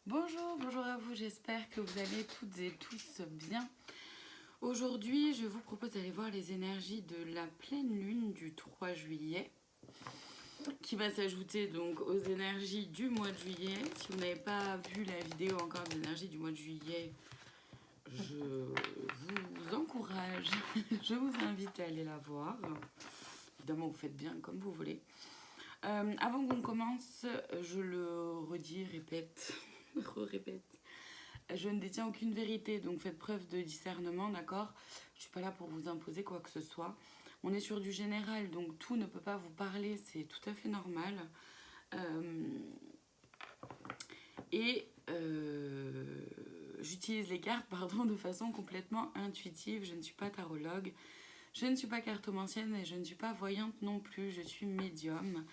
Bonjour, bonjour à vous, j'espère que vous allez toutes et tous bien. Aujourd'hui, je vous propose d'aller voir les énergies de la pleine lune du 3 juillet qui va s'ajouter donc aux énergies du mois de juillet. Si vous n'avez pas vu la vidéo encore des énergies du mois de juillet, je vous encourage, je vous invite à aller la voir. Évidemment, vous faites bien comme vous voulez. Avant qu'on commence, je le redis, répète, répète. Je ne détiens aucune vérité, donc faites preuve de discernement, d'accord? Je ne suis pas là pour vous imposer quoi que ce soit. On est sur du général, donc tout ne peut pas vous parler, c'est tout à fait normal. J'utilise les cartes de façon complètement intuitive. Je ne suis pas tarologue, je ne suis pas cartomancienne et je ne suis pas voyante non plus. Je suis médium,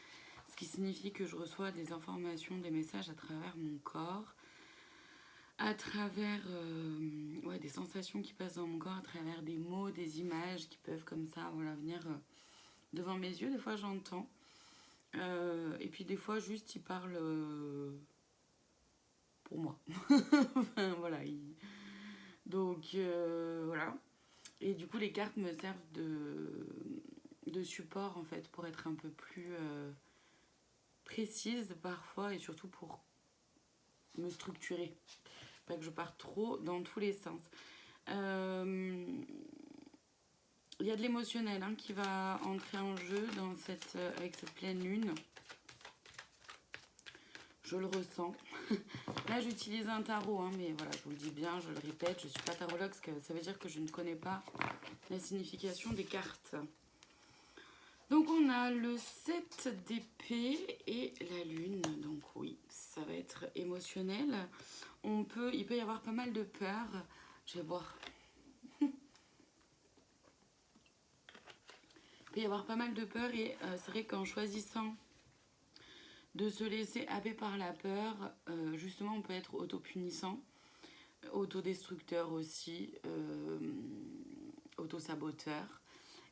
ce qui signifie que je reçois des informations, des messages à travers mon corps, à travers des sensations qui passent dans mon corps, à travers des mots, des images qui peuvent comme ça venir devant mes yeux. Des fois j'entends. Et puis des fois juste ils parlent pour moi. Enfin, voilà. Donc voilà. Et du coup les cartes me servent de support en fait pour être un peu plus précise parfois et surtout pour me structurer. Pas que je parte trop dans tous les sens. Il y a de l'émotionnel qui va entrer en jeu avec cette pleine lune. Je le ressens. Là, j'utilise un tarot, mais voilà, je vous le dis bien, je le répète, je ne suis pas tarologue, ça veut dire que je ne connais pas la signification des cartes. Donc, on a le 7 d'épée et la lune. Donc, oui, ça va être émotionnel. Il peut y avoir pas mal de peur. Je vais boire. Il peut y avoir pas mal de peur et c'est vrai qu'en choisissant de se laisser happer par la peur, justement on peut être autopunissant, autodestructeur aussi, autosaboteur.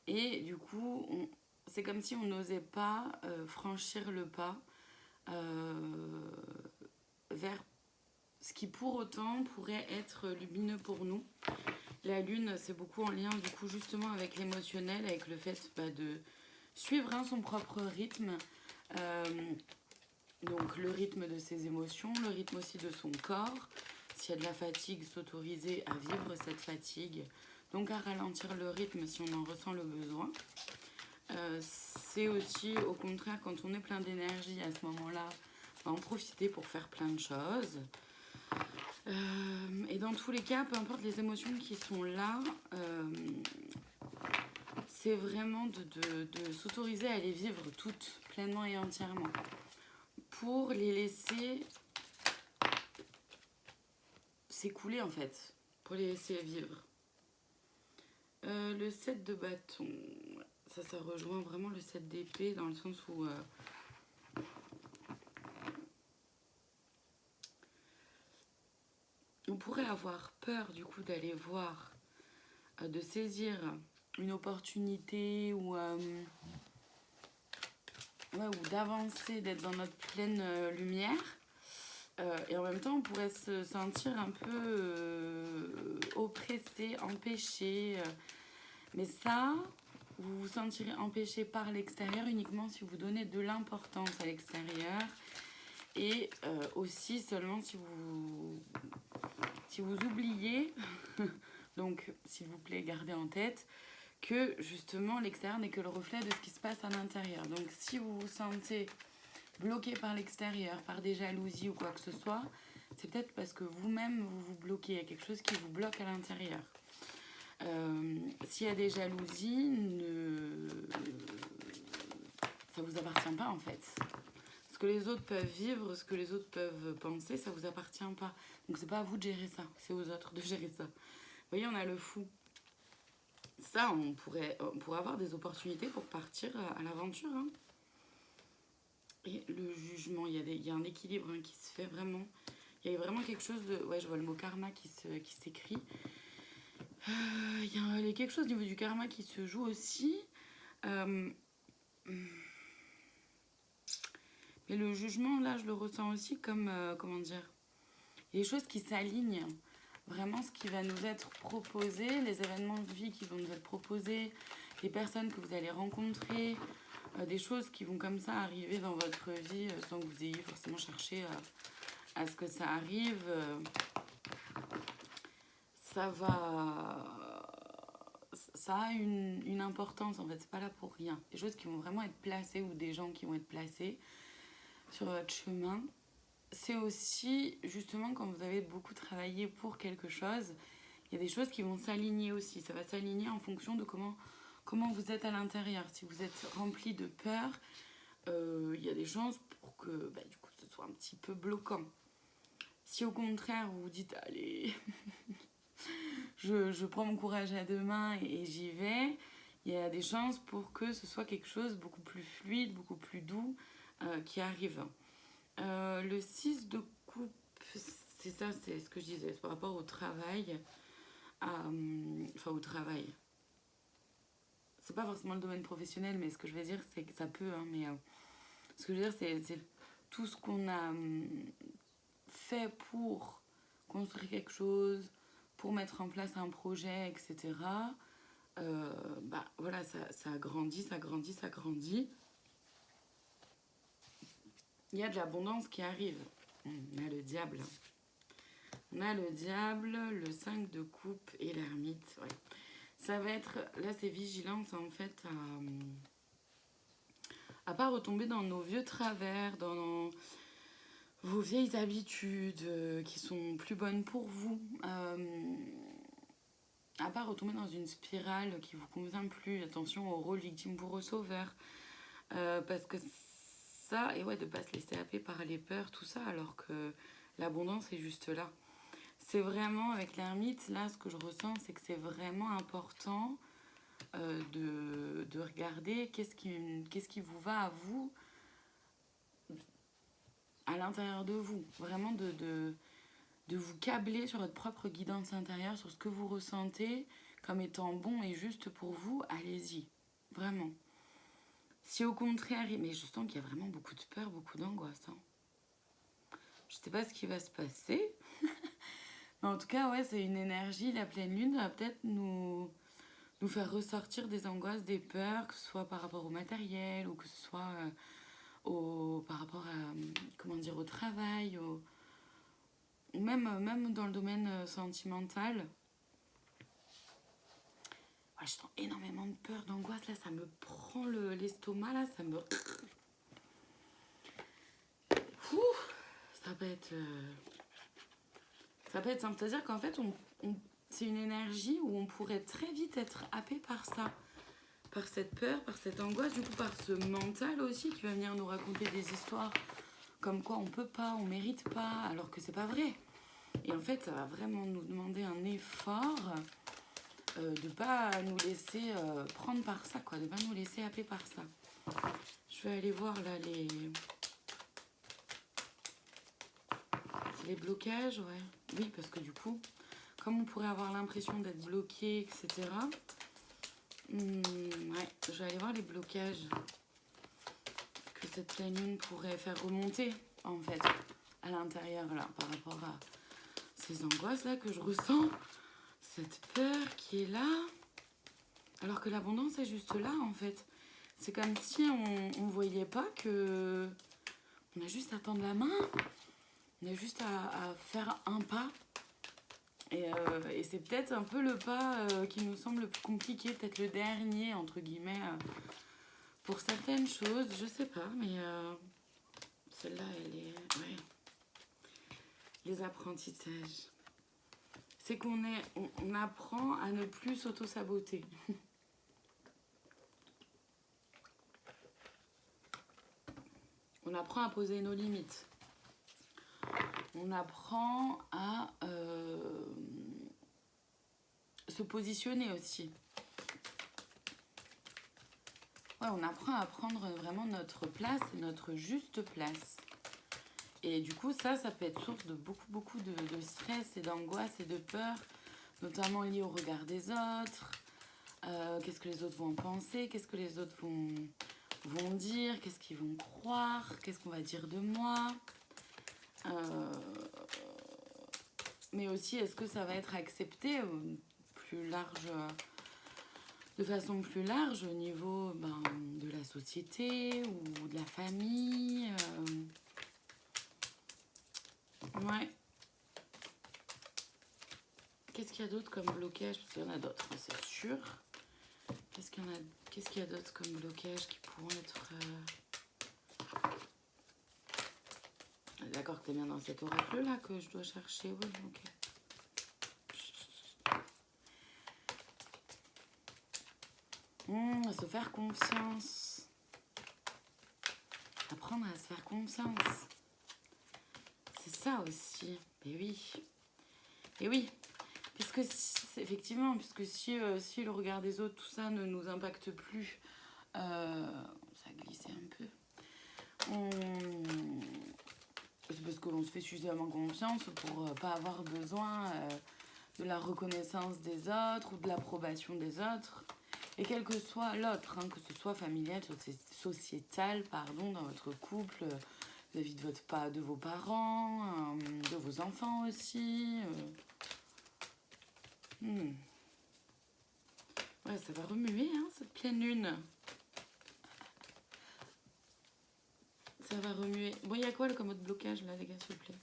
Et du coup, c'est comme si on n'osait pas franchir le pas vers ce qui pour autant pourrait être lumineux pour nous. La lune, c'est beaucoup en lien du coup justement avec l'émotionnel, avec le fait de suivre son propre rythme. Donc le rythme de ses émotions, le rythme aussi de son corps. S'il y a de la fatigue, s'autoriser à vivre cette fatigue. Donc à ralentir le rythme si on en ressent le besoin. C'est aussi au contraire quand on est plein d'énergie à ce moment-là, en profiter pour faire plein de choses. Et dans tous les cas, peu importe les émotions qui sont là, c'est vraiment de s'autoriser à les vivre toutes pleinement et entièrement. Pour les laisser s'écouler en fait, pour les laisser vivre. Le 7 de bâton, ça rejoint vraiment le 7 d'épée dans le sens où on pourrait avoir peur du coup d'aller voir, de saisir une opportunité ou d'avancer, d'être dans notre pleine lumière. Et en même temps, on pourrait se sentir un peu oppressé, empêché. Mais ça, vous vous sentirez empêché par l'extérieur uniquement si vous donnez de l'importance à l'extérieur. Et aussi seulement si vous oubliez, donc s'il vous plaît, gardez en tête que justement l'extérieur n'est que le reflet de ce qui se passe à l'intérieur. Donc si vous vous sentez bloqué par l'extérieur, par des jalousies ou quoi que ce soit, c'est peut-être parce que vous-même vous vous bloquez, il y a quelque chose qui vous bloque à l'intérieur. S'il y a des jalousies, ça vous appartient pas en fait. Ce que les autres peuvent vivre, ce que les autres peuvent penser, ça vous appartient pas. Donc c'est pas à vous de gérer ça, c'est aux autres de gérer ça. Vous voyez, on a le fou. Ça, on pourrait avoir des opportunités pour partir à l'aventure. Et le jugement, il y a un équilibre qui se fait vraiment. Il y a vraiment quelque chose de... Ouais, je vois le mot karma qui s'écrit. Il y a quelque chose au niveau du karma qui se joue aussi. Mais le jugement, là, je le ressens aussi comme... comment dire Il y a des choses qui s'alignent. Vraiment, ce qui va nous être proposé, les événements de vie qui vont nous être proposés, les personnes que vous allez rencontrer, des choses qui vont comme ça arriver dans votre vie sans que vous ayez forcément cherché à ce que ça arrive. Ça a une importance en fait, c'est pas là pour rien. Des choses qui vont vraiment être placées ou des gens qui vont être placés sur votre chemin. C'est aussi justement quand vous avez beaucoup travaillé pour quelque chose, il y a des choses qui vont s'aligner aussi. Ça va s'aligner en fonction de comment vous êtes à l'intérieur. Si vous êtes rempli de peur, il y a des chances pour que du coup ce soit un petit peu bloquant. Si au contraire vous vous dites allez, je prends mon courage à deux mains et j'y vais, il y a des chances pour que ce soit quelque chose beaucoup plus fluide, beaucoup plus doux qui arrive. Le 6 de coupe, c'est ça, c'est ce que je disais, c'est par rapport au travail. Enfin, au travail. C'est pas forcément le domaine professionnel, mais ce que je veux dire, c'est que ça peut, hein, mais ce que je veux dire, c'est tout ce qu'on a fait pour construire quelque chose, pour mettre en place un projet, etc. Voilà, ça grandit, ça grandit, ça grandit. Il y a de l'abondance qui arrive. On a le diable. On a le diable, le 5 de coupe et l'ermite. Ouais. Ça va être, là c'est vigilance en fait à pas retomber dans nos vieux travers, dans vos vieilles habitudes qui sont plus bonnes pour vous. À pas retomber dans une spirale qui vous convient plus. Attention au rôle victime bourreau sauveur. Parce que ça, et ouais, de pas se laisser happer par les peurs, tout ça, alors que l'abondance est juste là. C'est vraiment, avec l'ermite, là, ce que je ressens, c'est que c'est vraiment important de regarder qu'est-ce qui vous va à vous, à l'intérieur de vous. Vraiment de vous câbler sur votre propre guidance intérieure, sur ce que vous ressentez comme étant bon et juste pour vous, allez-y. Vraiment. Si au contraire, mais je sens qu'il y a vraiment beaucoup de peur, beaucoup d'angoisse. Hein. Je sais pas ce qui va se passer. Mais en tout cas, ouais, c'est une énergie, la pleine lune va peut-être nous faire ressortir des angoisses, des peurs, que ce soit par rapport au matériel ou que ce soit par rapport à, au travail, même dans le domaine sentimental. Ouais, je sens énormément de peur, d'angoisse, là, ça me prend l'estomac, là, ça me... Ça peut être simple, c'est-à-dire qu'en fait, c'est une énergie où on pourrait très vite être happé par ça, par cette peur, par cette angoisse, du coup par ce mental aussi qui va venir nous raconter des histoires comme quoi on peut pas, on mérite pas, alors que c'est pas vrai. Et en fait, ça va vraiment nous demander un effort de pas nous laisser prendre par ça, quoi, de pas nous laisser happer par ça. Je vais aller voir là les blocages, ouais. Oui, parce que du coup, comme on pourrait avoir l'impression d'être bloqué, etc. Ouais, je vais aller voir les blocages que cette pleine lune pourrait faire remonter, en fait, à l'intérieur, là, par rapport à ces angoisses, là, que je ressens. Cette peur qui est là, alors que l'abondance est juste là, en fait. C'est comme si on ne voyait pas que... On a juste à tendre la main, on a juste à faire un pas. Et c'est peut-être un peu le pas qui nous semble le plus compliqué, peut-être le dernier, entre guillemets, pour certaines choses, je sais pas, mais celle-là, elle est... Ouais. Les apprentissages. C'est qu'on apprend à ne plus s'auto-saboter. On apprend à poser nos limites. On apprend à se positionner aussi. Ouais, on apprend à prendre vraiment notre place, notre juste place. Et du coup, ça peut être source de beaucoup de stress et d'angoisse et de peur, notamment lié au regard des autres. Qu'est-ce que les autres vont en penser? Qu'est-ce que les autres vont dire? Qu'est-ce qu'ils vont croire? Qu'est-ce qu'on va dire de moi? Mais aussi, est-ce que ça va être accepté plus large, de façon plus large au niveau de la société ou de la famille Ouais. Qu'est-ce qu'il y a d'autre comme blocage? Parce qu'il y en a d'autres, hein, c'est sûr. Qu'est-ce qu'il y a d'autre comme blocage qui pourront être... D'accord que tu es bien dans cet oracle-là que je dois chercher. Oui, ok. Se faire confiance. Apprendre à se faire confiance. C'est ça aussi. Et oui. Et oui. Puisque effectivement, puisque si le regard des autres, tout ça ne nous impacte plus, ça glissait un peu. C'est parce que l'on se fait suffisamment confiance pour pas avoir besoin de la reconnaissance des autres ou de l'approbation des autres. Et quel que soit l'autre, hein, que ce soit familial, sociétal, pardon, dans votre couple, vis-à-vis de vos parents, de vos enfants aussi. Ouais, ça va remuer, hein, cette pleine lune. Ça va remuer. Bon, il y a quoi comme autre blocage là, les gars, s'il vous plaît?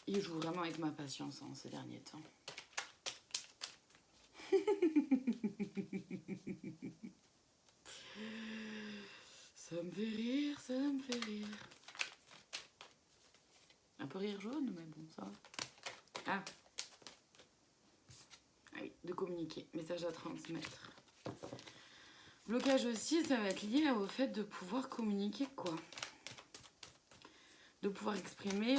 Il joue vraiment avec ma patience hein, ces derniers temps. Ça me fait rire, ça me fait rire. Un peu rire jaune, mais bon, ça va. Ah oui, de communiquer, message à transmettre. Blocage aussi, ça va être lié au fait de pouvoir communiquer, quoi. De pouvoir exprimer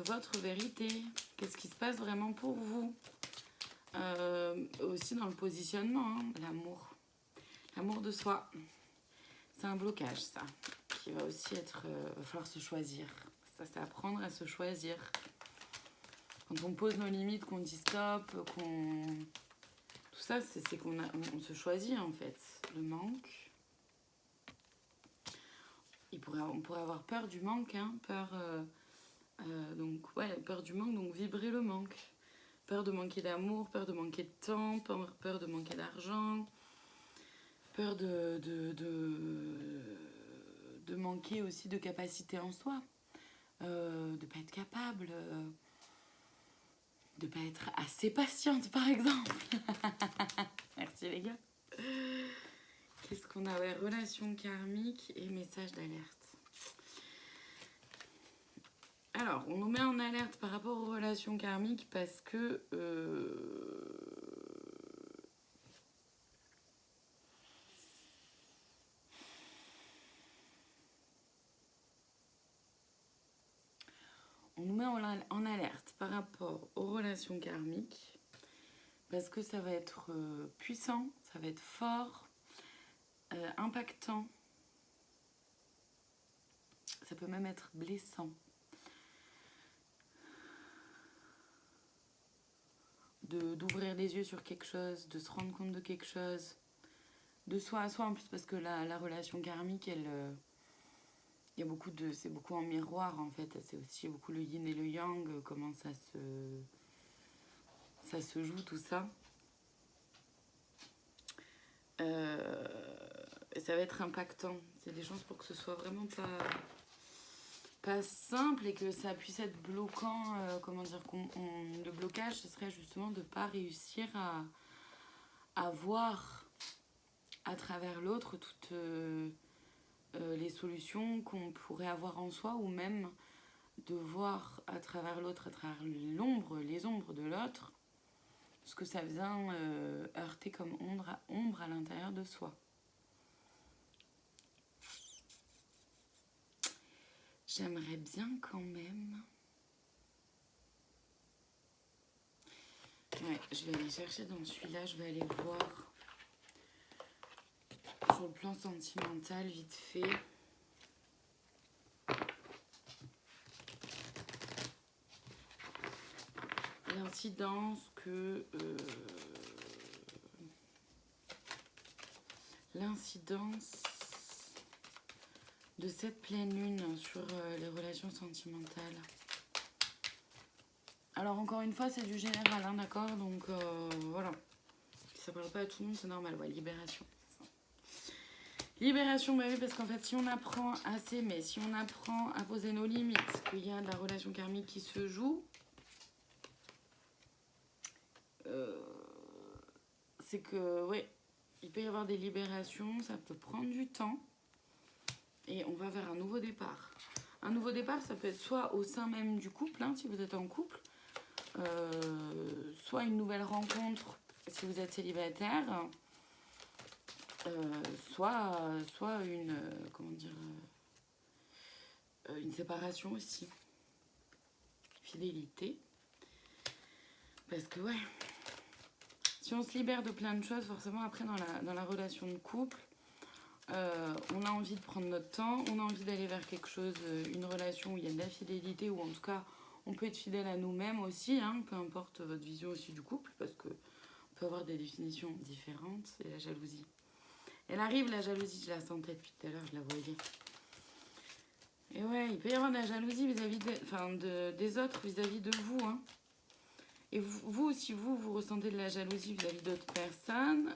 votre vérité. Qu'est-ce qui se passe vraiment pour vous? Aussi dans le positionnement, hein, l'amour. L'amour de soi. C'est un blocage, ça. Qui va aussi être... va falloir se choisir. Ça, c'est apprendre à se choisir. Quand on pose nos limites, qu'on dit stop, qu'on... Tout ça, c'est qu'on on se choisit, en fait. Le manque. On pourrait avoir peur du manque, hein. Peur... donc, ouais, peur du manque, donc vibrer le manque. Peur de manquer d'amour, peur de manquer de temps, peur de manquer d'argent, peur de manquer aussi de capacité en soi, de pas être capable, de pas être assez patiente par exemple. Merci les gars. Qu'est-ce qu'on a? Ouais, relation karmique et message d'alerte. Alors, on nous met en alerte par rapport aux relations karmiques parce que on nous met en alerte par rapport aux relations karmiques parce que ça va être puissant, ça va être fort, impactant. Ça peut même être blessant. D'ouvrir les yeux sur quelque chose, de se rendre compte de quelque chose, de soi à soi en plus, parce que la relation karmique, elle, il y a beaucoup de, c'est beaucoup en miroir en fait, c'est aussi beaucoup le yin et le yang, comment ça se joue tout ça. Et ça va être impactant. C'est des chances pour que ce soit vraiment pas simple et que ça puisse être bloquant. Comment dire, le blocage, ce serait justement de ne pas réussir à voir à travers l'autre toutes les solutions qu'on pourrait avoir en soi, ou même de voir à travers l'autre, à travers les ombres de l'autre, ce que ça vient heurter comme ombre à l'intérieur de soi. J'aimerais bien quand même... Ouais, je vais aller chercher dans celui-là, je vais aller voir sur le plan sentimental, vite fait. L'incidence que... l'incidence de cette pleine lune sur les relations sentimentales. Alors encore une fois, c'est du général, hein, d'accord? Donc voilà. Si ça parle pas à tout le monde, c'est normal. Ouais, libération. Libération, bah oui, parce qu'en fait, si on apprend à s'aimer, si on apprend à poser nos limites, qu'il y a de la relation karmique qui se joue, c'est que, ouais, il peut y avoir des libérations, ça peut prendre du temps, et on va vers un nouveau départ. Un nouveau départ, ça peut être soit au sein même du couple, hein, si vous êtes en couple, soit une nouvelle rencontre si vous êtes célibataire, soit une, comment dire, une séparation aussi. Fidélité. Parce que ouais, si on se libère de plein de choses, forcément après dans la relation de couple, on a envie de prendre notre temps, on a envie d'aller vers quelque chose, une relation où il y a de la fidélité, ou en tout cas on peut être fidèle à nous-mêmes aussi, hein, peu importe votre vision aussi du couple, parce que on peut avoir des définitions différentes. C'est la jalousie. Elle arrive, la jalousie, je la sentais depuis tout à l'heure, je la voyais. Et ouais, il peut y avoir de la jalousie vis-à-vis des autres, vis-à-vis de vous, hein. Et vous aussi, vous ressentez de la jalousie vis-à-vis d'autres personnes,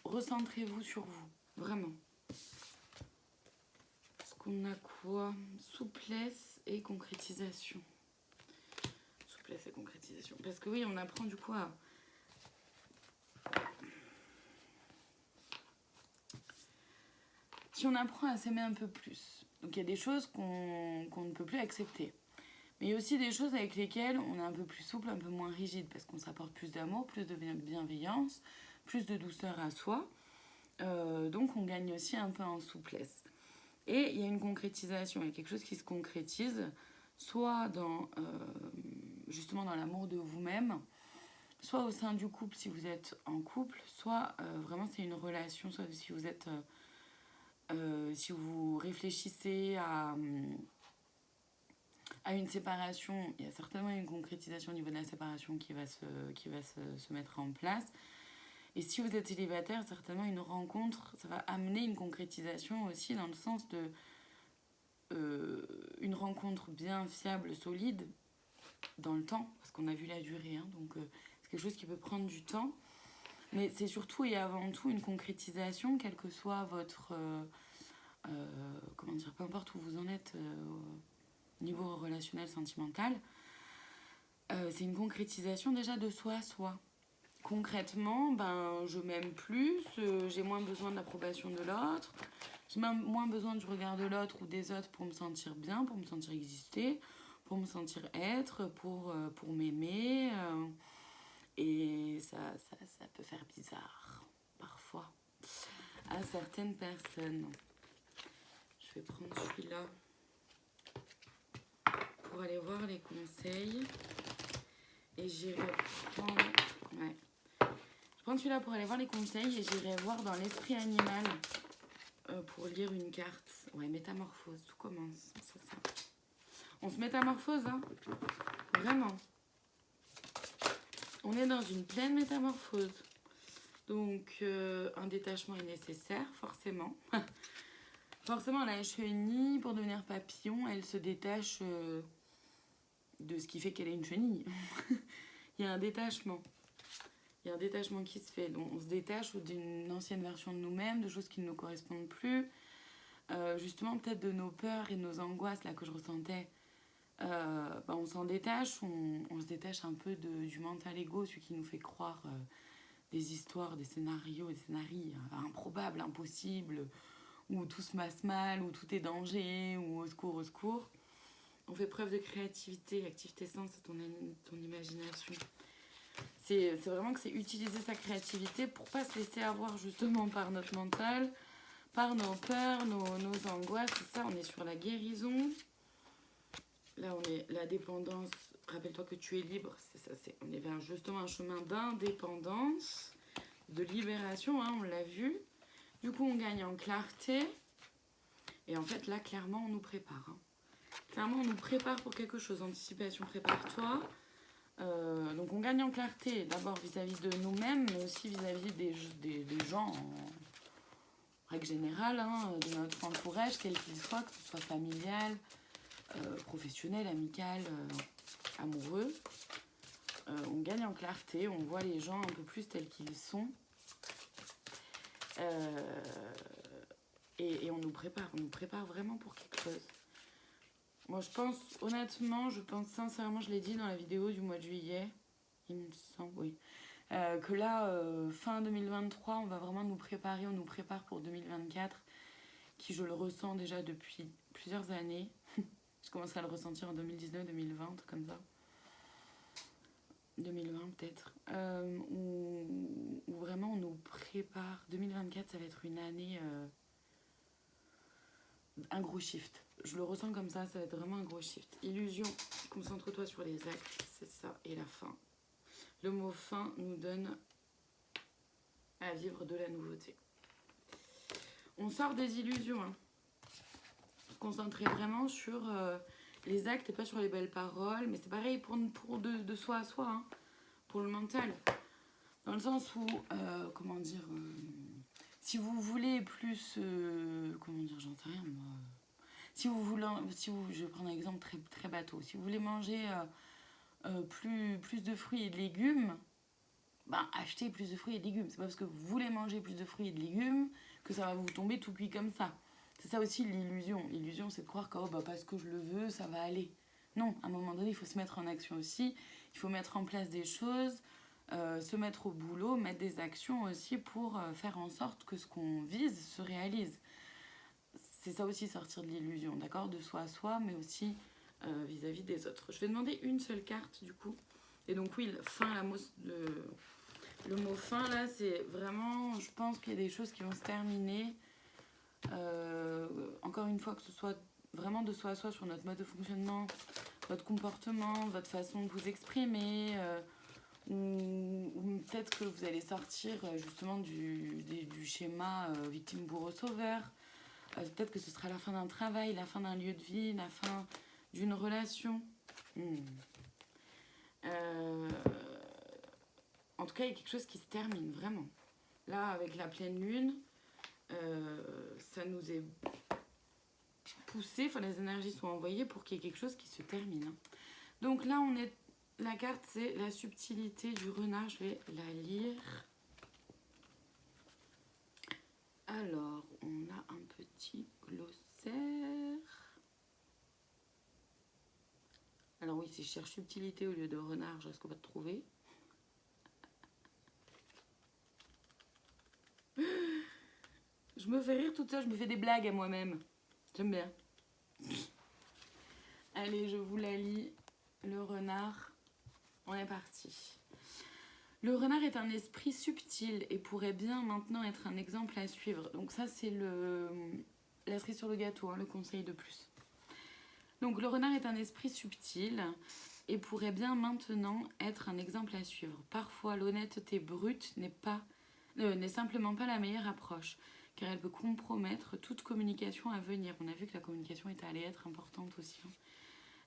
recentrez-vous sur vous, vraiment. Parce qu'on a quoi? Souplesse et concrétisation. Souplesse et concrétisation. Parce que oui, on apprend du coup à... Si on apprend à s'aimer un peu plus, donc il y a des choses qu'on ne peut plus accepter. Mais il y a aussi des choses avec lesquelles on est un peu plus souple, un peu moins rigide, parce qu'on s'apporte plus d'amour, plus de bienveillance, plus de douceur à soi. Donc on gagne aussi un peu en souplesse. Et il y a une concrétisation, il y a quelque chose qui se concrétise, soit justement dans l'amour de vous-même, soit au sein du couple si vous êtes en couple, soit vraiment c'est une relation, soit si vous êtes... si vous réfléchissez à une séparation, il y a certainement une concrétisation au niveau de la séparation qui va se mettre en place. Et si vous êtes célibataire, certainement une rencontre, ça va amener une concrétisation aussi dans le sens de une rencontre bien fiable, solide, dans le temps, parce qu'on a vu la durée, hein, donc c'est quelque chose qui peut prendre du temps. Mais c'est surtout et avant tout une concrétisation, quel que soit votre... comment dire, peu importe où vous en êtes au niveau relationnel, sentimental, c'est une concrétisation déjà de soi à soi. Concrètement, ben, je m'aime plus, j'ai moins besoin de l'approbation de l'autre, j'ai moins besoin du regard de l'autre ou des autres pour me sentir bien, pour me sentir exister, pour me sentir être, pour m'aimer. Et ça peut faire bizarre, parfois, à certaines personnes. Je vais prendre celui-là pour aller voir les conseils. Et j'irai prendre... Ouais. Je prends celui-là pour aller voir les conseils et j'irai voir dans l'esprit animal pour lire une carte. Ouais, métamorphose, tout commence. C'est ça. On se métamorphose, hein. Vraiment. On est dans une pleine métamorphose. Donc, un détachement est nécessaire, forcément. Forcément, la chenille, pour devenir papillon, elle se détache de ce qui fait qu'elle est une chenille. Il y a un détachement. Il y a un détachement qui se fait. Donc, on se détache d'une ancienne version de nous-mêmes, de choses qui ne nous correspondent plus. Justement, peut-être de nos peurs et de nos angoisses là, que je ressentais. On s'en détache. On se détache un peu du mental ego, celui qui nous fait croire des histoires, des scénarios, des scénarii improbables, impossibles, où tout se passe mal, où tout est danger, où au secours, au secours. On fait preuve de créativité, active tes sens et ton imagination. C'est vraiment que c'est utiliser sa créativité pour pas se laisser avoir justement par notre mental, par nos peurs, nos angoisses. C'est ça, on est sur la guérison. Là, on est la dépendance. Rappelle-toi que tu es libre. C'est ça, on est vers justement un chemin d'indépendance, de libération, hein, on l'a vu. Du coup, on gagne en clarté. Et en fait, là, clairement, on nous prépare. Hein. Clairement, on nous prépare pour quelque chose. Anticipation, prépare-toi. Donc, on gagne en clarté, d'abord vis-à-vis de nous-mêmes, mais aussi vis-à-vis des gens règle générale, hein, de notre entourage, quel qu'il soit, que ce soit familial, professionnel, amical, amoureux. On gagne en clarté, on voit les gens un peu plus tels qu'ils sont. Et on nous prépare vraiment pour quelque chose. Moi je pense, honnêtement, je pense sincèrement, je l'ai dit dans la vidéo du mois de juillet, il me semble, oui, que là, fin 2023, on va vraiment nous préparer, on nous prépare pour 2024, qui je le ressens déjà depuis plusieurs années. Je commence à le ressentir en 2019, 2020, comme ça. 2020 peut-être. Où vraiment on nous prépare. 2024, ça va être une année... un gros shift. Je le ressens comme ça va être vraiment un gros shift. Illusion, concentre-toi sur les actes, c'est ça, et la fin. Le mot fin nous donne à vivre de la nouveauté. On sort des illusions, hein. Se concentrer vraiment sur les actes et pas sur les belles paroles, mais c'est pareil pour de soi à soi, hein, pour le mental. Dans le sens où, comment dire, si vous voulez plus, comment dire, j'en sais rien moi. Si vous, je vais prendre un exemple très, très bateau, si vous voulez manger plus de fruits et de légumes, ben achetez plus de fruits et de légumes. C'est pas parce que vous voulez manger plus de fruits et de légumes que ça va vous tomber tout cuit comme ça. C'est ça aussi l'illusion. L'illusion, c'est de croire que parce que je le veux, ça va aller. Non, à un moment donné, il faut se mettre en action aussi. Il faut mettre en place des choses, se mettre au boulot, mettre des actions aussi pour faire en sorte que ce qu'on vise se réalise. C'est ça aussi, sortir de l'illusion, d'accord, de soi à soi, mais aussi vis-à-vis des autres. Je vais demander une seule carte, du coup. Et donc, oui, le mot fin, là, c'est vraiment... Je pense qu'il y a des choses qui vont se terminer. Encore une fois, que ce soit vraiment de soi à soi sur notre mode de fonctionnement, votre comportement, votre façon de vous exprimer, ou peut-être que vous allez sortir justement du schéma victime-bourreau-sauveur. Peut-être que ce sera la fin d'un travail, la fin d'un lieu de vie, la fin d'une relation. En tout cas, il y a quelque chose qui se termine, vraiment. Là, avec la pleine lune, ça nous est poussé, enfin les énergies sont envoyées pour qu'il y ait quelque chose qui se termine. Hein. Donc là, la carte, c'est la subtilité du renard. Je vais la lire. Alors, on a un petit glossaire. Alors oui, si je cherche subtilité au lieu de renard, je risque pas de trouver. Je me fais rire toute seule, je me fais des blagues à moi-même. J'aime bien. Allez, je vous la lis. Le renard, on est parti. Le renard est un esprit subtil et pourrait bien maintenant être un exemple à suivre. Donc ça, c'est la cerise sur le gâteau, hein, le conseil de plus. Donc le renard est un esprit subtil et pourrait bien maintenant être un exemple à suivre. Parfois, l'honnêteté brute n'est simplement pas la meilleure approche, car elle peut compromettre toute communication à venir. On a vu que la communication allait être importante aussi. Hein.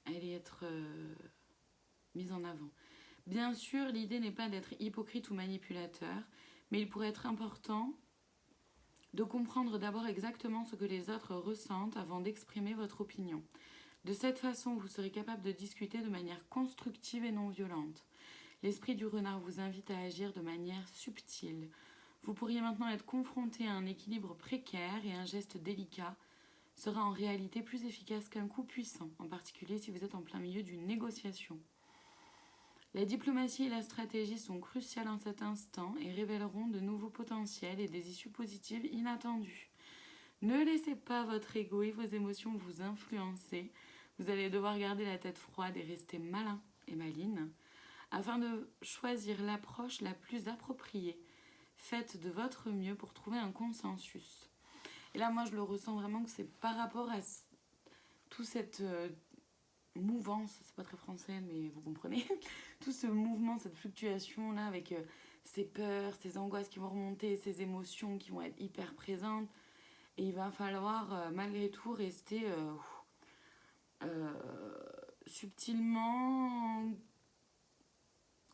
Elle allait être mise en avant. Bien sûr, l'idée n'est pas d'être hypocrite ou manipulateur, mais il pourrait être important de comprendre d'abord exactement ce que les autres ressentent avant d'exprimer votre opinion. De cette façon, vous serez capable de discuter de manière constructive et non violente. L'esprit du renard vous invite à agir de manière subtile. Vous pourriez maintenant être confronté à un équilibre précaire et un geste délicat sera en réalité plus efficace qu'un coup puissant, en particulier si vous êtes en plein milieu d'une négociation. La diplomatie et la stratégie sont cruciales en cet instant et révéleront de nouveaux potentiels et des issues positives inattendues. Ne laissez pas votre ego et vos émotions vous influencer. Vous allez devoir garder la tête froide et rester malin et maline afin de choisir l'approche la plus appropriée. Faites de votre mieux pour trouver un consensus. Et là, moi, je le ressens vraiment que c'est par rapport à toute cette mouvance, c'est pas très français, mais vous comprenez, tout ce mouvement, cette fluctuation-là avec ces peurs, ces angoisses qui vont remonter, ces émotions qui vont être hyper présentes. Et il va falloir, malgré tout, rester subtilement,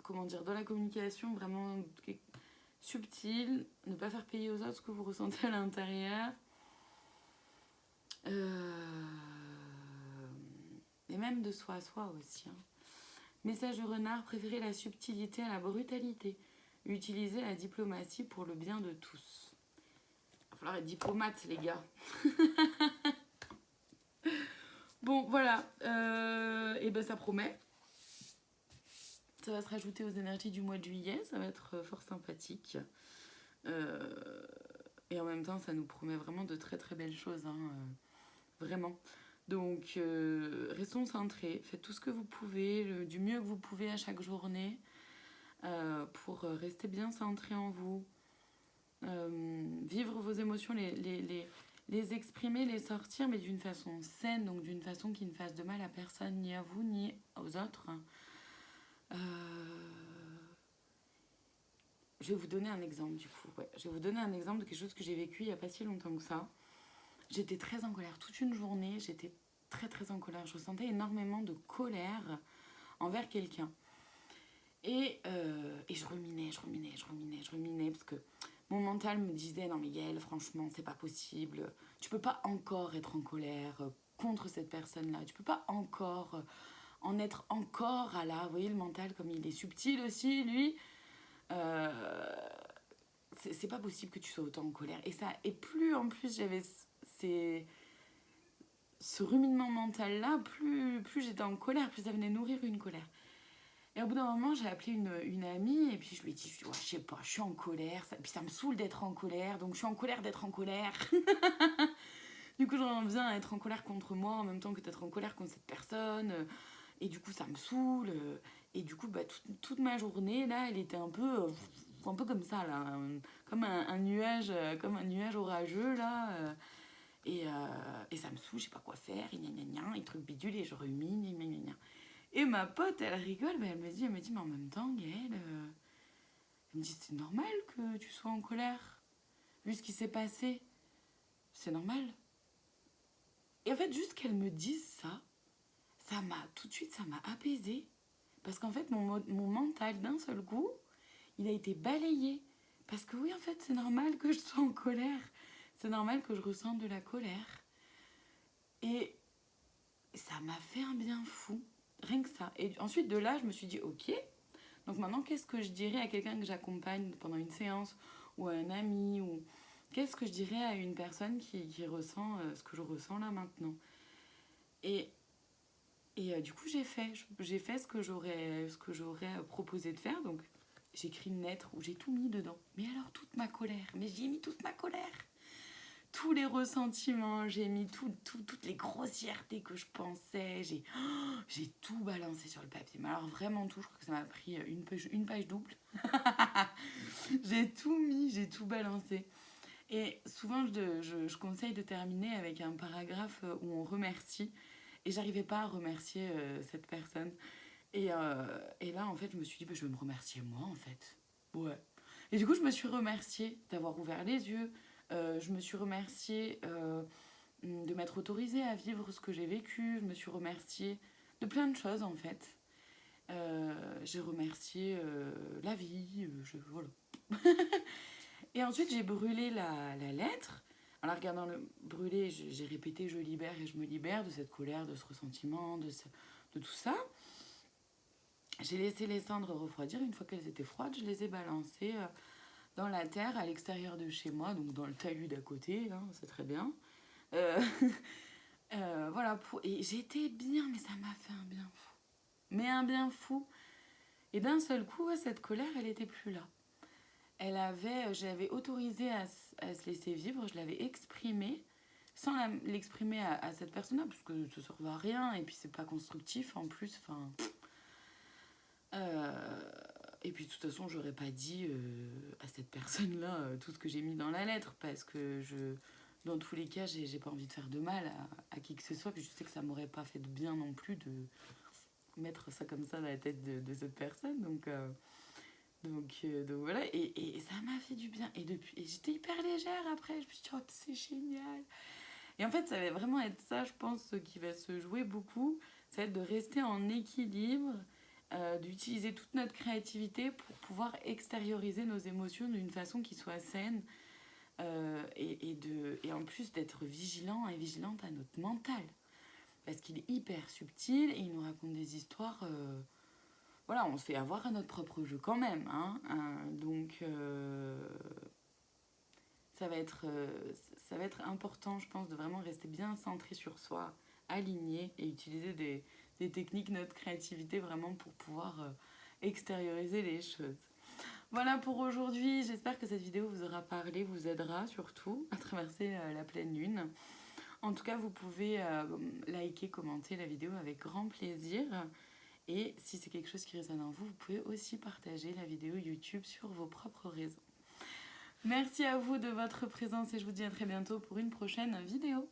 comment dire, dans la communication, vraiment subtil, ne pas faire payer aux autres ce que vous ressentez à l'intérieur. Et même de soi à soi aussi. Hein. Message de renard, préférez la subtilité à la brutalité. Utilisez la diplomatie pour le bien de tous. Il va falloir être diplomate, les gars. Bon, voilà. Et ben ça promet. Ça va se rajouter aux énergies du mois de juillet. Ça va être fort sympathique. Et en même temps, ça nous promet vraiment de très très belles choses. Hein, vraiment. Donc, restons centrés. Faites tout ce que vous pouvez, du mieux que vous pouvez à chaque journée. Pour rester bien centré en vous. Vivre vos émotions, les exprimer, les sortir, mais d'une façon saine, donc d'une façon qui ne fasse de mal à personne, ni à vous, ni aux autres. Je vais vous donner un exemple du coup. Ouais. Je vais vous donner un exemple de quelque chose que j'ai vécu il n'y a pas si longtemps que ça. J'étais très en colère toute une journée, j'étais très très en colère. Je ressentais énormément de colère envers quelqu'un. Et je ruminais, parce que mon mental me disait non mais Gaëlle, franchement c'est pas possible, tu peux pas encore être en colère contre cette personne là, tu peux pas encore en être encore à là, vous voyez le mental comme il est subtil aussi lui, c'est pas possible que tu sois autant en colère. Et ça, et plus en plus j'avais ce ruminement mental là, plus j'étais en colère, plus ça venait nourrir une colère. Et au bout d'un moment, j'ai appelé une amie et puis je lui ai dit, ouais, je sais pas, je suis en colère, puis ça me saoule d'être en colère, donc je suis en colère d'être en colère. Du coup, j'en viens à être en colère contre moi en même temps que d'être en colère contre cette personne. Et du coup, ça me saoule. Et du coup, bah, toute ma journée, là, elle était un peu comme ça, là, comme un nuage orageux, là. Et ça me saoule, je sais pas quoi faire, et truc bidule, et je rumine, gna. Et ma pote, elle rigole, mais elle me dit, mais en même temps, Gaëlle, elle me dit, c'est normal que tu sois en colère, vu ce qui s'est passé. C'est normal. Et en fait, juste qu'elle me dise ça, tout de suite, ça m'a apaisée. Parce qu'en fait, mon mental, d'un seul coup, il a été balayé. Parce que oui, en fait, c'est normal que je sois en colère. C'est normal que je ressente de la colère. Et ça m'a fait un bien fou. Rien que ça. Et ensuite de là, je me suis dit, ok, donc maintenant, qu'est-ce que je dirais à quelqu'un que j'accompagne pendant une séance, ou à un ami, ou qu'est-ce que je dirais à une personne qui ressent ce que je ressens là maintenant. Et du coup, j'ai fait ce que j'aurais proposé de faire. Donc, j'ai écrit une lettre où j'ai tout mis dedans. Mais alors, toute ma colère. Mais j'y ai mis toute ma colère. Tous les ressentiments, j'ai mis toutes les grossièretés que je pensais, j'ai tout balancé sur le papier. Mais alors vraiment tout, je crois que ça m'a pris une page double. J'ai tout mis, j'ai tout balancé. Et souvent, je conseille de terminer avec un paragraphe où on remercie. Et j'arrivais pas à remercier cette personne. Et là, en fait, je me suis dit, bah, je vais me remercier moi, en fait. Ouais. Et du coup, je me suis remerciée d'avoir ouvert les yeux. Je me suis remerciée de m'être autorisée à vivre ce que j'ai vécu. Je me suis remerciée de plein de choses, en fait. J'ai remercié la vie. Voilà. Et ensuite, j'ai brûlé la lettre. En la regardant brûler, j'ai répété « je libère et je me libère » de cette colère, de ce ressentiment, de tout ça. J'ai laissé les cendres refroidir. Une fois qu'elles étaient froides, je les ai balancées dans la terre, à l'extérieur de chez moi, donc dans le talus d'à côté, hein, c'est très bien. Voilà, et j'étais bien, mais ça m'a fait un bien fou. Mais un bien fou. Et d'un seul coup, cette colère, elle n'était plus là. Je l'avais autorisée à se laisser vivre, je l'avais exprimée, sans l'exprimer à cette personne-là, parce que ça ne servait à rien, et puis c'est pas constructif en plus, enfin... et puis de toute façon, j'aurais pas dit à cette personne-là tout ce que j'ai mis dans la lettre, parce que dans tous les cas, j'ai pas envie de faire de mal à qui que ce soit, puis je sais que ça m'aurait pas fait de bien non plus de mettre ça comme ça dans la tête de cette personne, donc voilà, et ça m'a fait du bien. Et j'étais hyper légère après. Je me suis dit, oh, c'est génial. Et en fait, ça va vraiment être ça, je pense, qui va se jouer beaucoup. Ça va être de rester en équilibre d'utiliser toute notre créativité pour pouvoir extérioriser nos émotions d'une façon qui soit saine et en plus d'être vigilant et vigilante à notre mental. Parce qu'il est hyper subtil et il nous raconte des histoires... voilà, on se fait avoir à notre propre jeu quand même. Hein, donc, ça va être important, je pense, de vraiment rester bien centré sur soi, aligné et utiliser des techniques, notre créativité vraiment pour pouvoir extérioriser les choses. Voilà pour aujourd'hui, j'espère que cette vidéo vous aura parlé, vous aidera surtout à traverser la pleine lune. En tout cas, vous pouvez liker, commenter la vidéo avec grand plaisir. Et si c'est quelque chose qui résonne en vous, vous pouvez aussi partager la vidéo YouTube sur vos propres réseaux. Merci à vous de votre présence et je vous dis à très bientôt pour une prochaine vidéo.